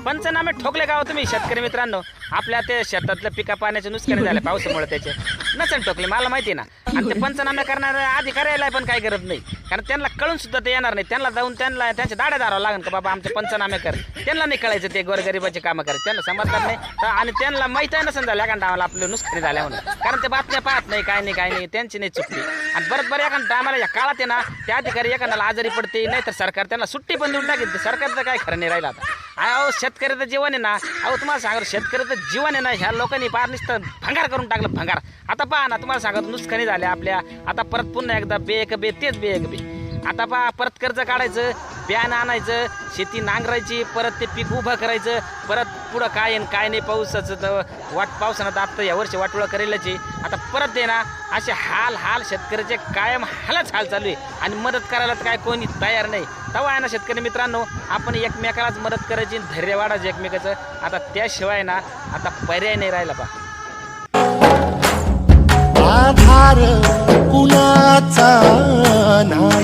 पंचनामे ठोकले का हो तुम्ही शेतकरी मित्रांनो? आपल्या ते शेतातल्या पिका पाण्याचे नुकसान झाले पावसामुळे, त्याचे नसेल ठोकले मला माहिती ना. आणि ते पंचनामे करणारे अधिकाऱ्याला पण काही गरज नाही, कारण त्यांना कळून सुद्धा ते येणार नाही. त्यांना जाऊन त्यांना त्यांच्या दाड्या धरावं लागेल का बाबा आमचे पंचनामे कर. त्यांना नाही कळायचं ते गोरगरिबाचे कामं करत, त्यांना समजतात नाही. आणि त्यांना माहीतही नसेल झालं एखाद्या टायमाला आपलं नुकसानी झाल्या म्हणून, कारण ते बातम्या पाहत नाही, काय नाही त्यांची नाही चुकली. आणि बरं एखाद्या टायमाला या काळात आहे ना ते अधिकारी एखाद्याला आजारी पडते, नाही तर सरकार त्यांना सुट्टी पण देऊन टाकेल. सरकारचं काय खरं नाही राहिलं आता. अहो शेतकऱ्याचं जीवन आहे ना, अहो तुम्हाला सांगा शेतकऱ्याचं जीवन आहे ना, ह्या लोकांनी फार नुसतं भंगार करून टाकलं, भंगार. आता पहा ना, तुम्हाला सांगत नुकसानी झाल्या आपल्या. आता परत पुन्हा एकदा तेच बे. आता पहा परत कर्ज काढायचं, बियाणं आणायचं, शेती नांगरायची, परत ते पीक उभं करायचं, परत पुढं काय काय नाही. पावसाचं तर पावसानं तर आता यावर्षी वाटोळं करेलची. आता परत आहे ना असे हाल शेतकऱ्याचे कायम हालच हाल चालू आहे. आणि मदत करायला तर काय कोणी तयार नाही. तेव्हा आहे ना शेतकरी मित्रांनो, आपण एकमेकालाच मदत करायची, धैर्य वाढायचं एकमेकाचं. आता त्याशिवाय ना आता पर्याय नाही राहिला पहा. आधार कुणाचा नाही.